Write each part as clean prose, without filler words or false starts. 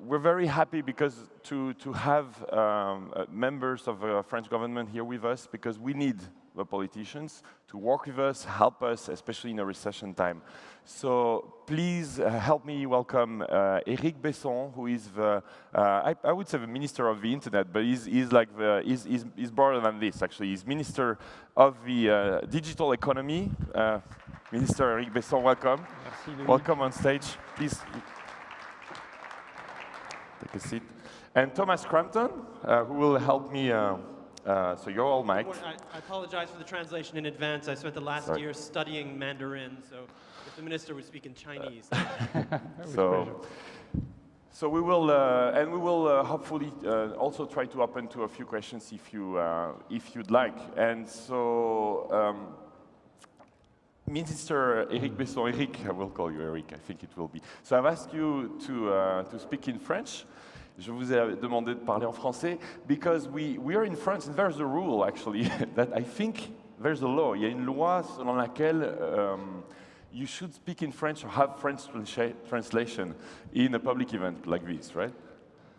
we're very happy because to have members of the French government here with us, because we need the politicians to work with us, help us, especially in a recession time. So please help me welcome Éric Besson, who is the, I would say the Minister of the Internet, but he's like he's broader than this actually. He's Minister of the Digital Economy. Minister Éric Besson, welcome. Merci, welcome on stage, please. Take a seat. And Thomas Crampton, who will help me. So you're all mic'd. I apologize for the translation in advance. I spent the last year studying Mandarin, so if the minister would speak in Chinese. So we will, and we will hopefully also try to open to a few questions if you'd like. And so, Minister Éric Besson, Éric, I will call you Éric, I think it will be. So I've asked you to speak in French. Je vous ai demandé de parler en français because we are in France and there's a rule actually that I think there's a law. Il y a une loi selon laquelle you should speak in French or have French translation in a public event like this, right?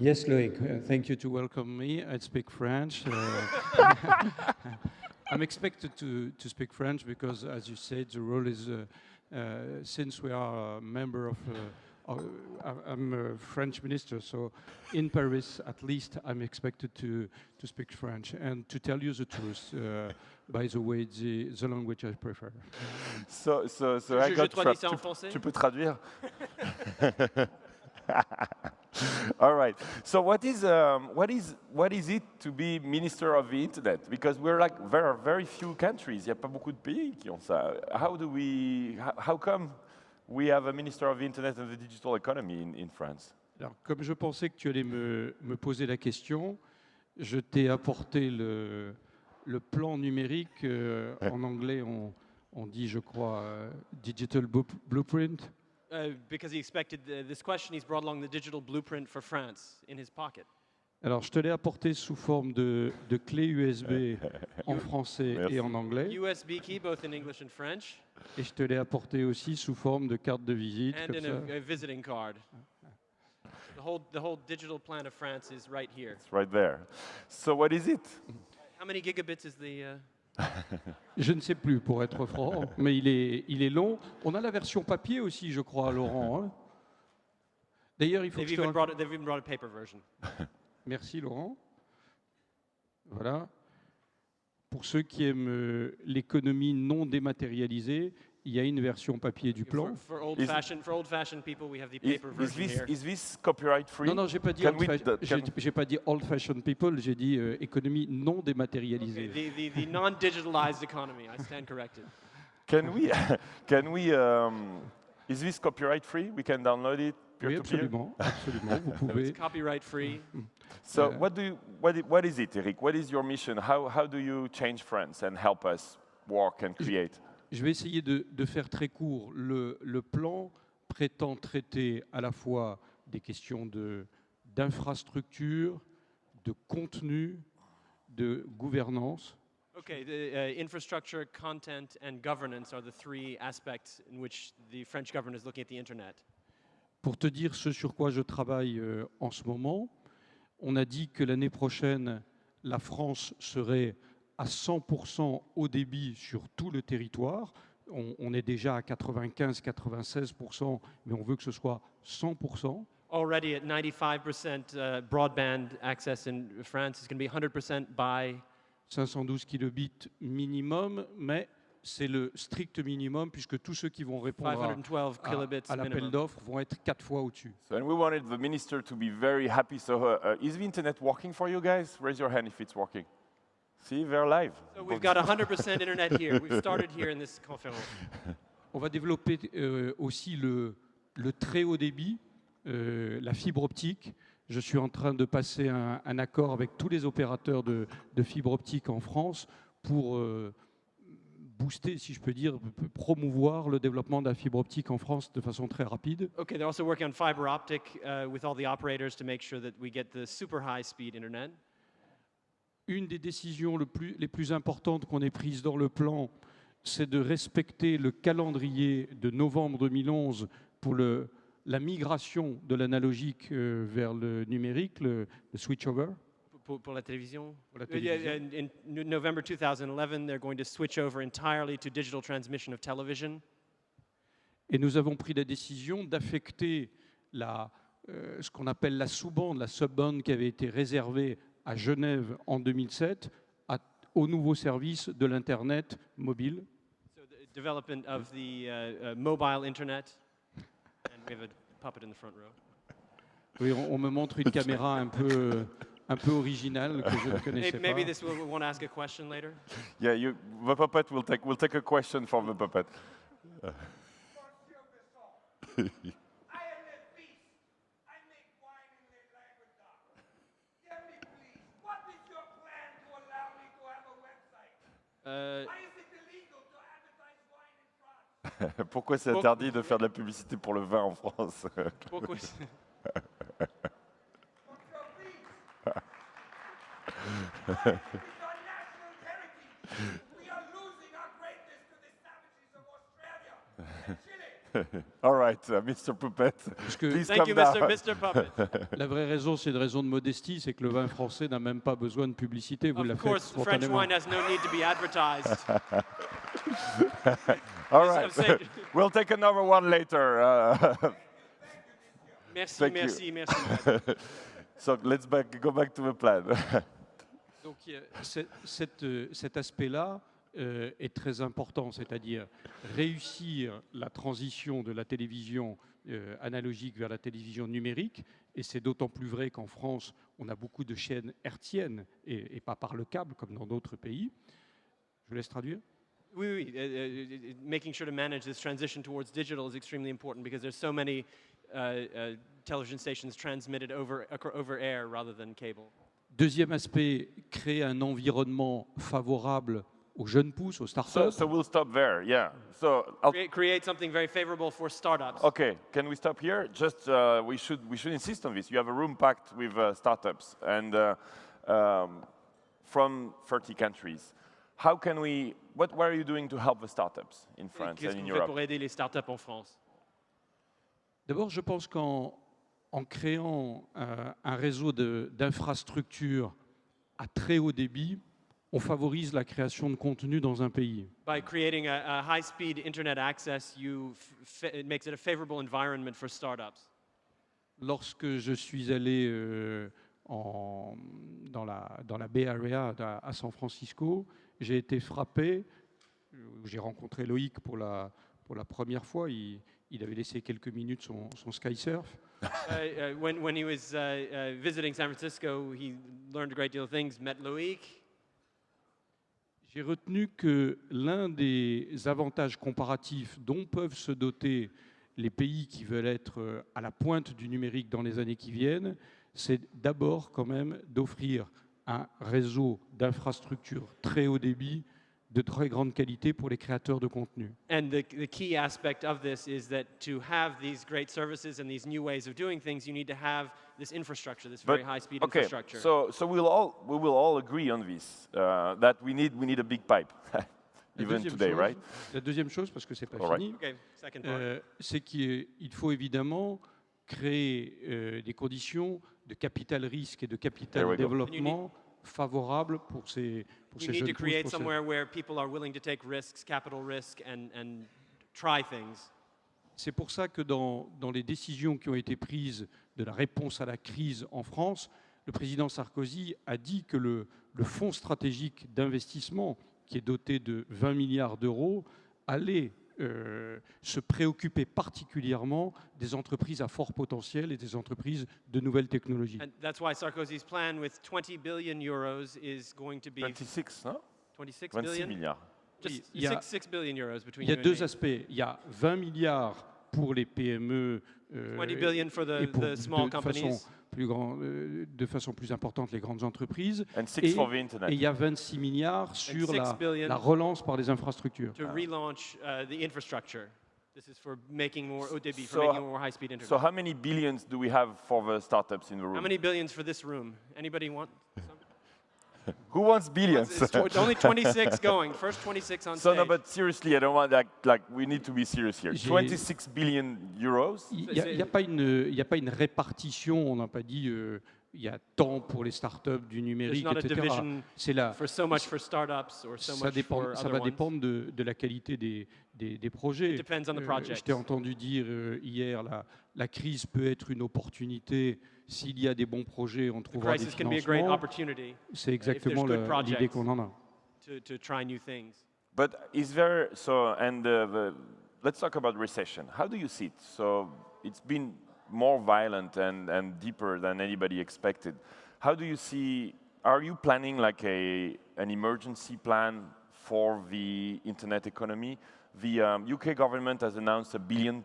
Yes, Loïc, thank you to welcome me. I speak French. I'm expected to speak French because, as you said, the rule is, since we are a member of I'm a French minister, so in Paris, at least, I'm expected to speak French. And to tell you the truth, by the way, the language I prefer. So I got trapped. Tu peux traduire? All right. So what is it to be Minister of the Internet? Because there are very few countries. Il y a pas beaucoup de pays qui ont ça. How come we have a Minister of the Internet and the Digital Economy in France? Alors, comme je pensais que tu allais me poser la question, je t'ai apporté le plan numérique. En anglais, on dit, je crois, Digital Blueprint. Because he expected this question, he's brought along the digital blueprint for France in his pocket. Alors, je te l'ai apporté sous forme de clé USB en français et en anglais. USB key, both in English and French. Et je te l'ai apporté aussi sous forme de carte de visite. And in a visiting card. The whole digital plan of France is right here. It's right there. So what is it? How many gigabits is the... Je ne sais plus, pour être franc, mais il est long. On a la version papier aussi, je crois, Laurent. Hein. D'ailleurs, il faut They've even brought a paper version. Merci, Laurent. Voilà. Pour ceux qui aiment l'économie non dématérialisée, il y a une version papier du plan. For old-fashioned people, we have the paper version here. Is this copyright free? Non, j'ai pas dit j'ai pas dit old-fashioned people, j'ai dit économie non dématérialisée. Okay, the non-digitalized economy. I stand corrected. Can we? Is this copyright free? We can download it. Oui, absolument, absolument. Vous pouvez. It's copyright free. So what is it, Eric? What is your mission? How do you change France and help us work and create? Je vais essayer de faire très court. Le plan prétend traiter à la fois des questions d'infrastructure, de contenu, de gouvernance. Okay, the infrastructure, content, and governance are the three aspects in which the French government is looking at the internet. Pour te dire ce sur quoi je travaille en ce moment, on a dit que l'année prochaine, la France serait à 100% haut débit sur tout le territoire. On est déjà à 95-96%, mais on veut que ce soit 100%. Already at 95% broadband access in France, it's going to be 100% by 512 kilobits minimum, mais c'est le strict minimum puisque tous ceux qui vont répondre à l'appel d'offres vont être 4 fois au-dessus. So, and we wanted the minister to be very happy. So is the internet working for you guys? Raise your hand if it's working. See, they're live. So we've got 100% internet here. We've started here in this conférence. On va développer aussi le très haut débit, la fibre optique. Je suis en train de passer un accord avec tous les opérateurs de fibre optique en France pour booster, si je peux dire, promouvoir le développement de la fibre optique en France de façon très rapide. Okay, they're also working on fiber optic with all the operators to make sure that we get the super high speed internet. Une des décisions les plus importantes qu'on ait prises dans le plan, c'est de respecter le calendrier de novembre 2011 pour la migration de l'analogique vers le numérique, le switch-over. Pour la télévision. Pour la Yeah, télévision. in November 2011, they're going to switch over entirely to digital transmission of television. Et nous avons pris la décision d'affecter ce qu'on appelle la sous-bande, la sub-bande qui avait été réservée à Genève en 2007, au nouveau service de l'Internet mobile. So the development of the mobile internet. And we have a puppet in the front row. Oui, on me montre une caméra un peu originale que je ne connaissais Maybe pas. this will want to ask a question later. Yeah, the puppet will take a question from the puppet. I am a beast. I make wine in the Languedoc. Tell me, please, what is your plan to allow me to have a website? Why is it illegal to advertise wine in France? Pourquoi c'est interdit de faire de la publicité pour le vin en France? Pourquoi- What's your beast? Wine is our national heritage. We are losing our greatness to the savages of Australia and Chile. All right, Mr. Puppet, que- please Thank come you, down. Mr. Puppet. La vraie raison, c'est une raison de modestie, c'est que le vin français n'a même pas besoin de publicité, vous la Of faites course, French spontanément. wine has no need to be advertised. All I'm right, saying- we'll take another one later. Merci, Thank you. merci, merci. So let's go back to the plan. Donc cet aspect-là est très important, c'est-à-dire réussir la transition de la télévision analogique vers la télévision numérique, et c'est d'autant plus vrai qu'en France, on a beaucoup de chaînes hertziennes et pas par le câble comme dans d'autres pays. Je vous laisse traduire. Oui, oui. Making sure to manage this transition towards digital is extremely important because there's so many television stations transmitted over air rather than cable. Deuxième aspect, créer un environnement favorable aux jeunes pousses, aux startups. So we'll stop there. Yeah. So I'll Create something very favorable for startups. Okay, can we stop here? Just we should insist on this. You have a room packed with startups and from 30 countries. How can we? What are you doing to help the startups in France Qu'est-ce and que in vous faites Europe? pour aider les startups en France? D'abord, je pense qu'en créant un réseau d'infrastructures à très haut débit, on favorise la création de contenu dans un pays. By creating a high-speed internet access, it makes it a favorable environment for startups. Lorsque je suis allé dans la Bay Area à San Francisco, j'ai été frappé. J'ai rencontré Loïc pour la première fois. Il avait laissé quelques minutes son SkySurf. When he was visiting San Francisco, he learned a great deal of things, met Loïc. J'ai retenu que l'un des avantages comparatifs dont peuvent se doter les pays qui veulent être à la pointe du numérique dans les années qui viennent, c'est d'abord quand même d'offrir un réseau d'infrastructures très haut débit de très grande qualité pour les créateurs de contenu. And the key aspect of this is that to have these great services and these new ways of doing things, you need to have this infrastructure, this very high-speed Okay, infrastructure. so we will all agree on this that we need a big pipe, even today, right? La deuxième chose, parce que c'est pas All right. fini, Okay, second part. c'est qu'il faut évidemment créer des conditions de capital risque et de There capital we go. développement favorables pour ces We jeunes need to pousses, create pour ces- somewhere where people are willing to take risks, capital risk, and try things. C'est pour ça que dans les décisions qui ont été prises de la réponse à la crise en France, le président Sarkozy a dit que le fonds stratégique d'investissement, qui est doté de 20 milliards d'euros, allait se préoccuper particulièrement des entreprises à fort potentiel et des entreprises de nouvelles technologies. And that's why Sarkozy's plan with 20 billion euros is going to be 26, no? 26 26 billion? milliards. Just Il y a- 6 billion euros between Il y a you and deux me. aspects. Il y a 20 milliards pour les PME 20 billion for et pour the small de façon companies. de façon plus importante les grandes entreprises. And 6 Et, for the internet. et il y a 26 milliards sur 6 billion. la relance par les infrastructures. To relaunch the infrastructure. This is for making more ODB, So- for making more high-speed internet. So how many billions do we have for the startups in the room? How many billions for this room? Anybody want some? Who wants billions? It's only 26 going. First 26 on So stage. no, but seriously, I don't want like we need to be serious here. J'ai- 26 billion euros. Il n'y a, pas une répartition, on n'a pas dit il y a tant pour les startups du There's numérique, not a etc. division C'est là. for so much for startups or so Ça, much for ça other va ones. dépendre de la qualité des projets. It depends on the project. Je t'ai entendu dire hier, la crise peut être une opportunité. S'il y a des bons projets, on The trouvera des crisis can be a great financements. opportunity C'est exactement good projects. l'idée qu'on en a. to try new things. But is there so? And let's talk about recession. How do you see it? So it's been more violent and deeper than anybody expected. How do you see? Are you planning like an emergency plan for the internet economy? The UK government has announced £1 billion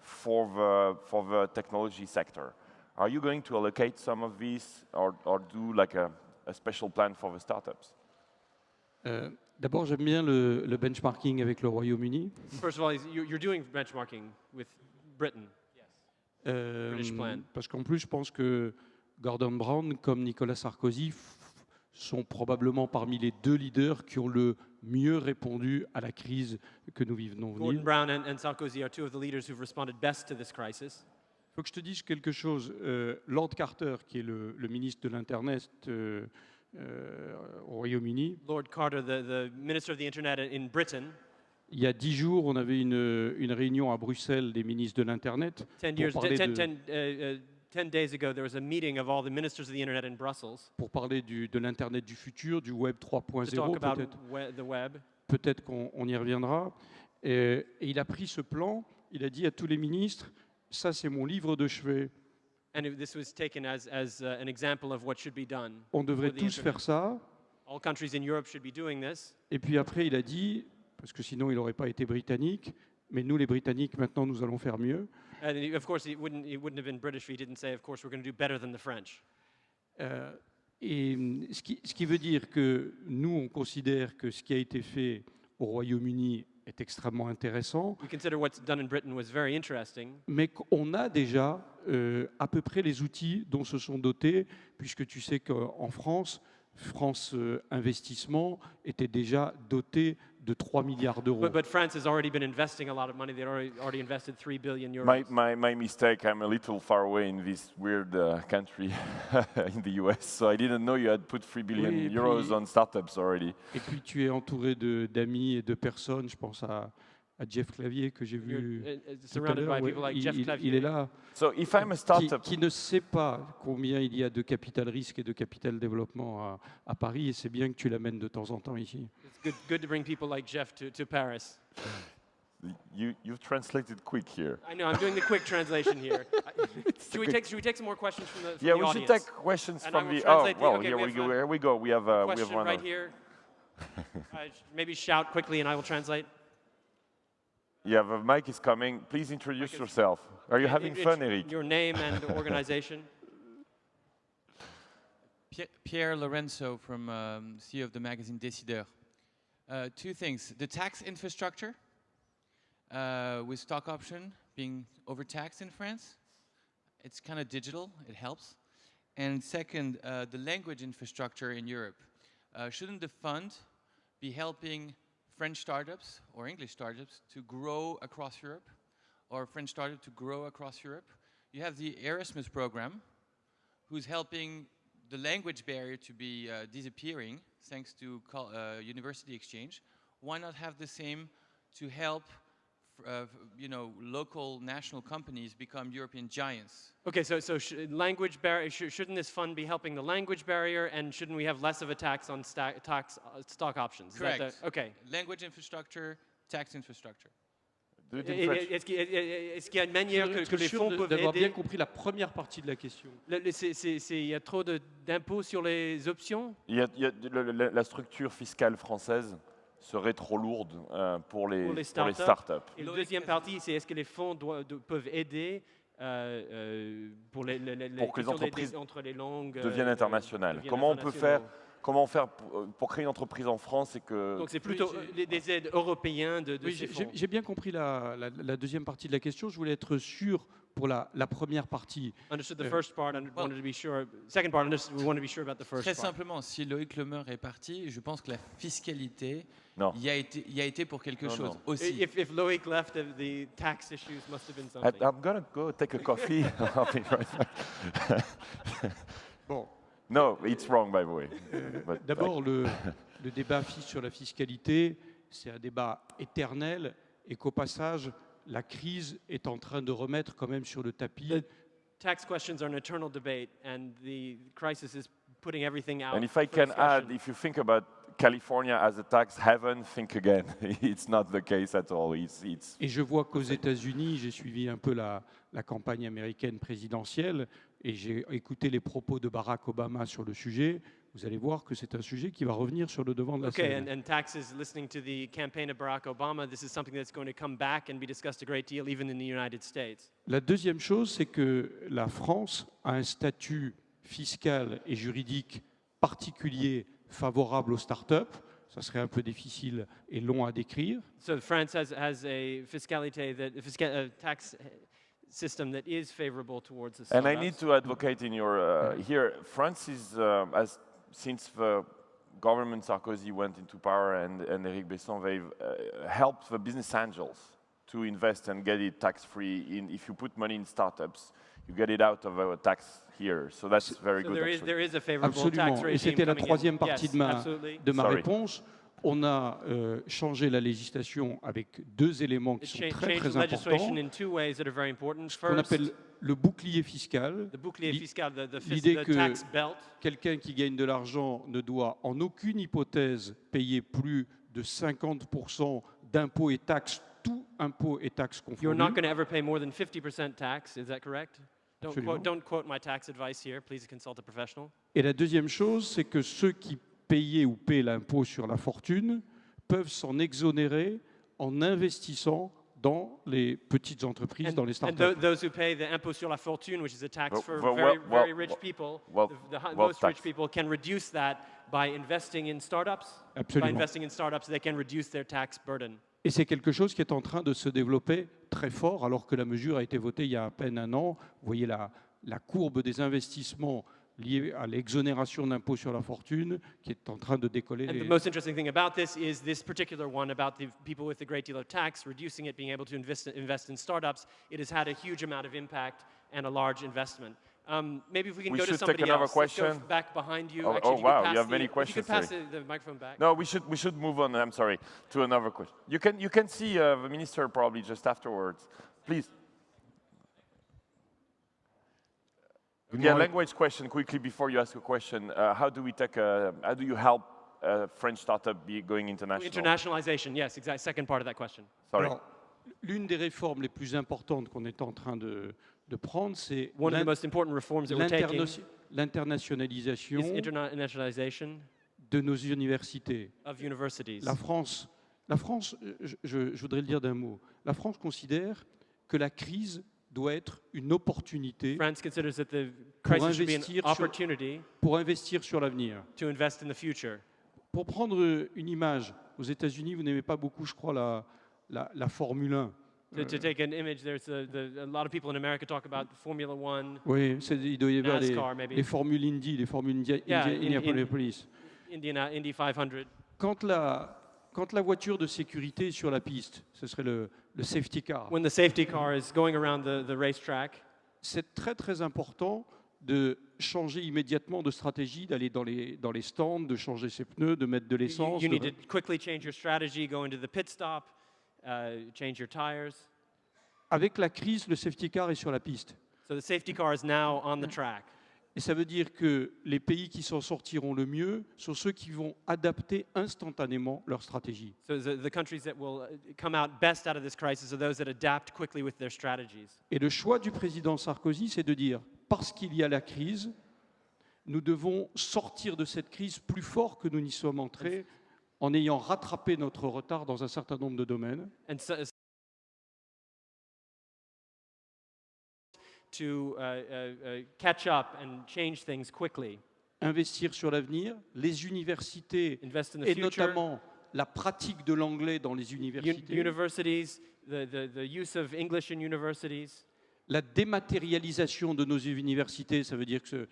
for the technology sector. Are you going to allocate some of these or do like a special plan for the startups? D'abord, j'aime bien le benchmarking avec le Royaume-Uni. First of all, you're doing benchmarking with Britain. British plan. Parce qu'en plus, je pense que Gordon Brown, comme Nicolas Sarkozy, sont probablement parmi les deux leaders qui ont le mieux répondu à la crise que nous venons Gordon vivre. Brown and Sarkozy are two of the leaders who've responded best to this crisis. Il faut que je te dise quelque chose. Lord Carter, qui est le ministre de l'Internet au Royaume-Uni, Lord Carter, the Minister of the Internet in Britain, il y a 10 jours, on avait une réunion à Bruxelles des ministres de l'Internet 10 pour parler de, 10 days ago, there was a meeting of all the ministers of the Internet in Brussels pour parler de l'Internet du futur, du Web to talk 3.0 about peut-être. the web. Peut-être qu'on y reviendra. Et il a pris ce plan, il a dit à tous les ministres, ça c'est mon livre de chevet. And this was taken as an example of what should be done. On devrait for the tous Internet. faire ça. All countries in Europe should be doing this. Et puis après, il a dit, parce que sinon il n'aurait pas été britannique, mais nous les Britanniques, maintenant nous allons faire mieux. And of course, it wouldn't have been British if he didn't say, of course, we're going to do better than the French. Et ce qui veut dire que nous, on considère que ce qui a été fait au Royaume-Uni est extrêmement intéressant, We consider what's done in Britain was very interesting, mais qu'on a déjà à peu près les outils dont se sont dotés, puisque tu sais qu'en France, France Investissement était déjà doté de 3 milliards d'euros. but France has already been investing a lot of money. They already invested 3 billion euros. My mistake. I'm a little far away in this weird country in the US, so I didn't know you had put 3 billion Oui, et euros puis- on startups already. Et puis tu es entouré d'amis et de personnes, je pense à Jeff Clavier que j'ai vu You're tout à surrounded l'heure, by ouais, people like il, Jeff il- Clavier. il est là, So if I'm a startup, qui ne sait pas combien il y a de capital risque et de capital développement à Paris, et c'est bien que tu l'amènes de temps en temps ici. It's good to bring people like Jeff to Paris. you've translated quick here. I know, I'm doing the quick translation here. Should we take some more questions from the Yeah, the we should audience? take questions And I from will the. translate Oh, well, okay, here we we have go. a Here we go. We have we have Question one. right here. Maybe shout quickly and I will translate. Yeah, the mic is coming. Please introduce yourself. Are you having fun, Eric? Your name and organization. Pierre Lorenzo from CEO of the magazine Décideur. Two things. The tax infrastructure with stock option being overtaxed in France. It's kind of digital. It helps. And second, the language infrastructure in Europe. Shouldn't the fund be helping French startups or English startups to grow across Europe, or French startups to grow across Europe? You have the Erasmus program, who's helping the language barrier to be disappearing thanks to university exchange. Why not have the same to help local national companies become European giants? Okay, so language barrier. Shouldn't this fund be helping the language barrier, and shouldn't we have less of a tax on stock options? Is that Correct. Okay. Language infrastructure, tax infrastructure. Do it in French. Est-ce qu'il y a une manière Je que suis les sûr fonds peuvent d'avoir bien aider? compris la première partie de la question. Il y a trop d'impôts sur les options? La structure fiscale française serait trop lourde pour les startups. startups. Et la deuxième partie, c'est est-ce que les fonds peuvent aider pour les Pour que les questions entreprises entre les langues deviennent internationales. deviennent Comment on peut internationaux. Comment faire pour créer une entreprise en France et que Donc c'est plutôt des aides européennes de Oui, ces fonds. j'ai bien compris la deuxième partie de la question. Je voulais être sûr pour la première partie. Understood the first part and wanted to be sure. Second part, we wanted to be sure about the first Très part. simplement, si Loïc Lemer est parti, je pense que la fiscalité Non. y a été pour quelque Non, chose non. aussi. If Loic left, the tax issues must have been something. I'm gonna go take a coffee. I'll be right back. Bon, No, it's wrong, by the way. But d'abord, le débat sur la fiscalité, c'est un débat éternel et qu'au passage, la crise est en train de remettre quand même sur le tapis The tax questions are an eternal debate, and the crisis is putting everything out. and if I for can add, discussion. if you think about California as a tax haven, think again. It's not the case at all. It's Et je vois qu'aux États-Unis, j'ai suivi un peu la campagne américaine présidentielle et j'ai écouté les propos de Barack Obama sur le sujet. Vous allez voir que c'est un sujet qui va revenir sur le devant de la Okay, scène. and taxes, listening to the campaign of Barack Obama, this is something that's going to come back and be discussed a great deal, even in the United States. La deuxième chose, c'est que la France a un statut fiscal et juridique particulier favorable aux startups. Ça serait un peu difficile et long à décrire. So France has a fiscalité tax system that is favorable towards the and startups. I need to advocate in your here. France is as since the government Sarkozy went into power and Eric Besson, they've helped the business angels to invest and get it tax free. If you put money in startups, you get it out of our tax here. So that's very So good. there actually. is a favorable tax Absolument. regime Et c'était la coming in. troisième partie Yes, de ma absolutely. Sorry. réponse. On a changé la législation avec deux éléments qui It sont très changed très legislation importants. in two ways that are very important. Ce qu'on First, appelle le bouclier fiscal. the bouclier L'i- fiscal, l'idée the que- tax belt. Quelqu'un qui gagne de l'argent ne doit en aucune hypothèse payer plus de 50% d'impôts et taxes, tout impôts et taxes You're not confondus. going to ever pay more than 50% tax. Is that correct? Absolument. Don't quote my tax advice here. Please consult a professional. Et la deuxième chose, c'est que ceux qui payaient ou paient l'impôt sur la fortune peuvent s'en exonérer en investissant dans les petites entreprises, dans les And startups. those who pay the impôt sur la fortune, which is a tax Well, for well, very, well, very well, rich people, well, the well most rich taxed. people can reduce that by investing in startups. By Absolument. investing in startups, they can reduce their tax burden. Et c'est quelque chose qui est en train de se développer très fort, alors que la mesure a été votée il y a à peine un an. Vous voyez la courbe des investissements liés à l'exonération d'impôt sur la fortune qui est en train de décoller. And the most interesting thing about this is this particular one about the people with a great deal of tax, reducing it, being able to invest in startups. It has had a huge amount of impact and a large investment. Maybe if we can We go to should take somebody another else. Let's go question. back behind you. Oh, Actually, oh, if you could wow, pass you have the- many if you questions, could pass sorry. the microphone back. No, we should move on. I'm sorry, to another question. You can see the minister probably just afterwards. Please. Good Yeah, morning. language question quickly before you ask a question. How do you help French startup be going international? Internationalization, yes, exactly. Second part of that question. Sorry. Alors, l'une des réformes les plus importantes qu'on est en train de prendre, c'est One of the most important reforms that we're taking l'internationalisation is internationalization de nos universités. of universities. La France, je voudrais le dire d'un mot, la France considère que la crise doit être une opportunité France considers that the crisis should be investir an sur- opportunity pour investir sur l'avenir. to invest in the future. Pour prendre une image, aux États-Unis, vous n'aimez pas beaucoup, je crois, la Formule 1. To take an image, there's a lot of people in America talk about Formula One, Oui, il doit y avoir NASCAR, maybe. les formules Indy, les formules Yeah, Indianapolis. Indy 500. Quand la voiture de sécurité est sur la piste, ce serait le safety car. When the safety car is going around the racetrack, C'est très très important de changer immédiatement de stratégie, d'aller dans les stands, de changer ses pneus, de mettre de l'essence. you need to quickly change your strategy, go into the pit stop, change your tires. Avec la crise, le safety car est sur la piste. So the safety car is now on the track. Et ça veut dire que les pays qui s'en sortiront le mieux sont ceux qui vont adapter instantanément leur stratégie. So the countries that will come out best out of this crisis are those that adapt quickly with their strategies. Et le choix du président Sarkozy, c'est de dire, parce qu'il y a la crise, nous devons sortir de cette crise plus fort que nous n'y sommes entrés, en ayant rattrapé notre retard dans un certain nombre de domaines. And so, to catch up and change things quickly. Investir sur l'avenir, les universités, Invest in the et future. notamment la pratique de l'anglais dans les universités, Universities, the use of English in universities, la dématérialisation de nos universités, ça veut dire que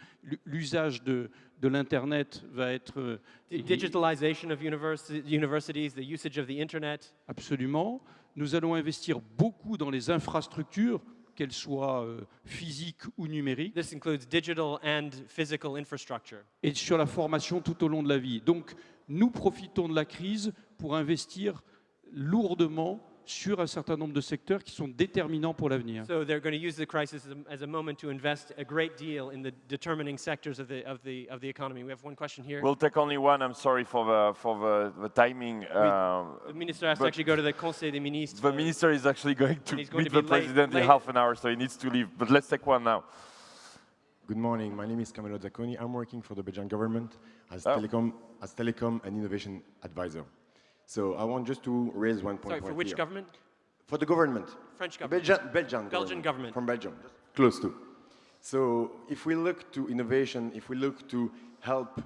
l'usage de l'Internet va être Digitalization of universities, the usage of the internet. absolument. Nous allons investir beaucoup dans les infrastructures, qu'elles soient physiques ou numériques, This includes digital and physical infrastructure. et sur la formation tout au long de la vie. Donc, nous profitons de la crise pour investir lourdement sur un certain nombre de secteurs qui sont déterminants pour l'avenir. So they're going to use the crisis as a moment to invest a great deal in the determining sectors of the economy. We have one question here. We'll take only one. I'm sorry for the timing. The minister has to but actually go to the Conseil des ministres. the minister is actually going to And he's going meet to the be late- president in late. half an hour, so he needs to leave. But let's take one now. Good morning. My name is Camilo Zacconi. I'm working for the Belgian government as Oh. telecom and innovation advisor. So I want just to raise one point. Sorry, for right which here. government? For the government. French government. Belgian government. From Belgium. Close to. So if we look to innovation, if we look to help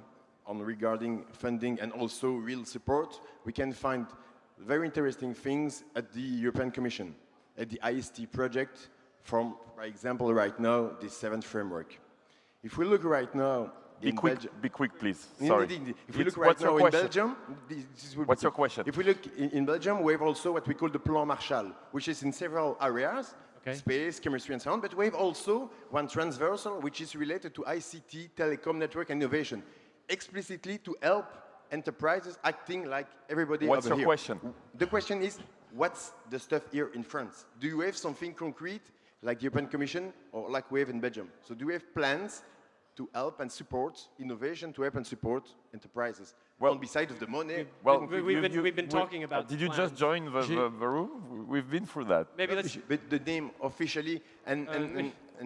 on regarding funding and also real support, we can find very interesting things at the European Commission, at the IST project from, for example, right now, the 7th framework. If we look right now in Belgium, Be quick, please. Indeed, Sorry. indeed. If we It's- look right what's your now in question? Belgium, this will be What's your quick. question? If we look in Belgium, we have also what we call the Plan Marshall, which is in several areas, Okay. space, chemistry, and so on. But we have also one transversal, which is related to ICT, telecom, network, and innovation, explicitly to help enterprises acting like everybody What's over your here. question? The question is, what's the stuff here in France? Do you have something concrete, like the European Commission, or like we have in Belgium? So do we have plans to help and support innovation, to help and support enterprises? Well- on beside of the money. Well, We've been talking about Did you plans. just join the room? We've been through that. Maybe let's. But the name officially and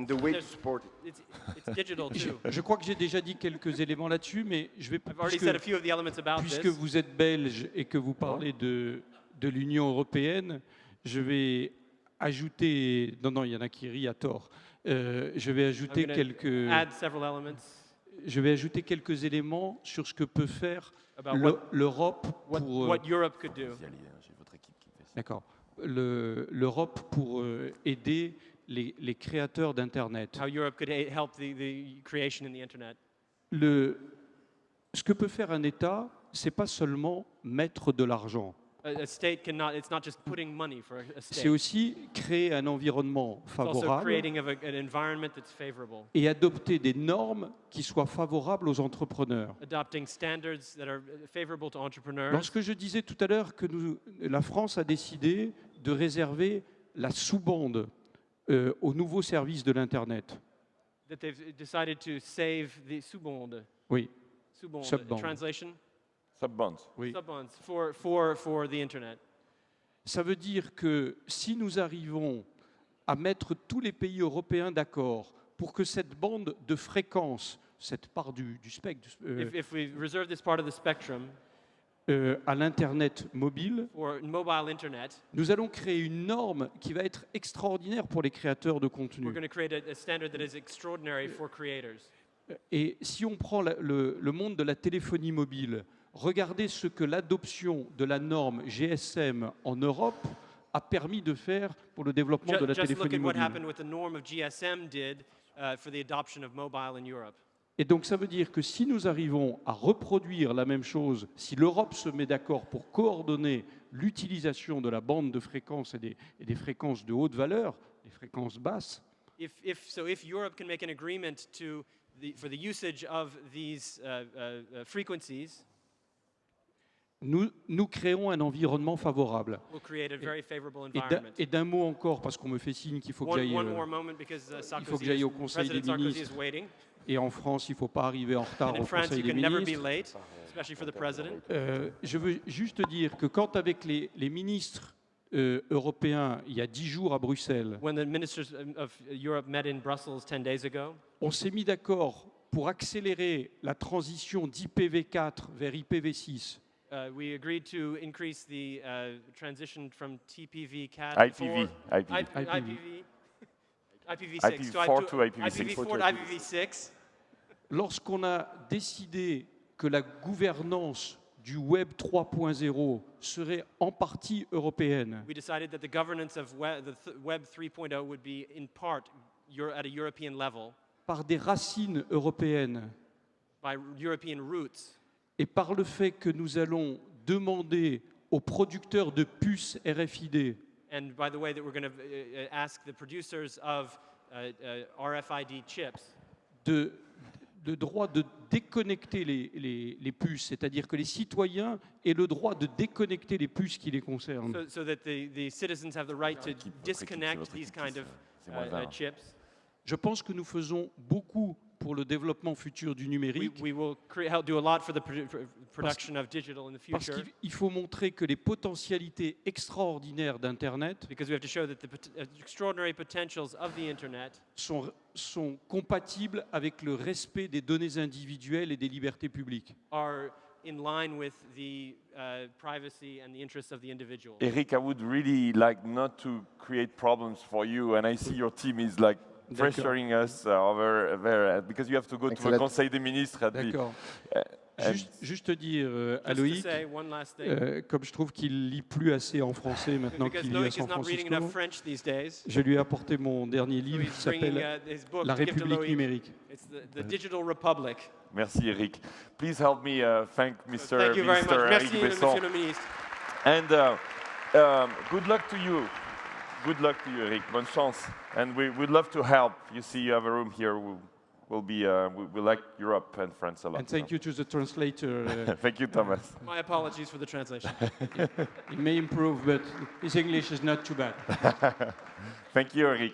the way to there's- support it. It's digital too. Je crois que j'ai déjà dit quelques éléments là-dessus, mais je vais I've already puisque- said a few of the elements about Puisque this. vous êtes belge et que vous parlez de l'Union européenne, je vais ajouter... Non, il y en a qui rient à tort. Je vais ajouter I'm gonna add several elements quelques éléments sur ce que peut faire about l'Europe pour... what Europe could do. Vous y allez, hein, j'ai votre équipe qui fait ça. D'accord. L'Europe pour aider les créateurs d'Internet. How Europe could help the creation in the internet. Ce que peut faire un État, c'est pas seulement mettre de l'argent. A state cannot. It's not just putting money for a C'est state. aussi créer un environnement It's also favorable creating an environment that's favorable. et adopter des normes qui soient favorables aux entrepreneurs. Adopting standards that are favorable to entrepreneurs. Lorsque je disais tout à l'heure que la France a décidé de réserver la sous-bande aux nouveaux services de l'Internet. That they've decided to save the sous-bande. Oui, Sous-bande. Subbande. Translation. Sub-bonds. oui. Sub-bonds for the internet. Ça veut dire que si nous arrivons à mettre tous les pays européens d'accord pour que cette bande de fréquence, cette part du spectre If we reserve this part of the spectrum à l'Internet mobile, for mobile internet, nous allons créer une norme qui va être extraordinaire pour les créateurs de we're contenu. going to create a standard that is extraordinary for creators. Et si on prend le monde de la téléphonie mobile, regardez ce que l'adoption de la norme GSM en Europe a permis de faire pour le développement de la Just look téléphonie at what mobile. happened with the norm of GSM did for the adoption of mobile in Europe. Et donc ça veut dire que si nous arrivons à reproduire la même chose, si l'Europe se met d'accord pour coordonner l'utilisation de la bande de fréquences et des fréquences de haute valeur, les fréquences basses, If Europe can make an agreement for the usage of these frequencies, nous créons un environnement favorable. we'll create a very favorable Et environment. d'un mot encore, parce qu'on me fait signe qu'il faut que j'aille... One more moment because faut que j'aille au Conseil des President Sarkozy is ministres. waiting. Et en France, il ne faut pas arriver en retard And in au France, Conseil you des can never be ministres. late, especially for the president. Je veux juste dire que quand avec les ministres européens, il y a 10 jours à Bruxelles, When the ministers of Europe met in Brussels 10 days ago, on s'est mis d'accord pour accélérer la transition d'IPv4 vers IPv6. we agreed to increase the transition from TPV-CAT IPv. IPv6 IPv4 to IPv6. IPv4 to IPv6. Lorsqu'on a décidé que la gouvernance du Web 3.0 serait en partie européenne, We decided that the governance of Web 3.0 would be in part at a European level par des racines européennes by European roots, et par le fait que nous allons demander aux producteurs de puces RFID and by the way that we're going to ask the producers of RFID chips le droit de déconnecter les puces, c'est-à-dire que les citoyens aient le droit de déconnecter les puces qui les concernent. so that the citizens have the right to disconnect these kind of chips. Je pense que nous faisons beaucoup pour le développement futur du numérique, We will do a lot for the production of digital in the parce future qu'il faut montrer que les potentialités extraordinaires d'Internet because we have to show that the extraordinary potentials of the internet sont compatibles avec le respect des données individuelles et des libertés publiques. are in line with the privacy and the interests of the individual. Eric, I would really like not to create problems for you, and I see your team is like pressuring us over there because you have to go to the Excellent. Conseil des ministres at the, D'accord. and Juste dire à Just to Loïc, say one last thing, comme je trouve qu'il lit plus assez en français maintenant because qu'il vit à Loic is San not reading Francisco, enough French these days, je lui ai apporté mon dernier so livre qui he's bringing s'appelle his book La to give to République Loic. numérique. It's the Digital Republic. merci Eric. Please help me thank Mr. Thank you very much. Minister Eric Merci, Besson. Monsieur le Ministre. And good luck to you. Good luck to you, Eric. Bonne chance. And we'd love to help. You see, you have a room here. We like Europe and France a lot. And thank you to the translator. Thank you, Thomas. My apologies for the translation. He may improve, but his English is not too bad. Thank you, Eric.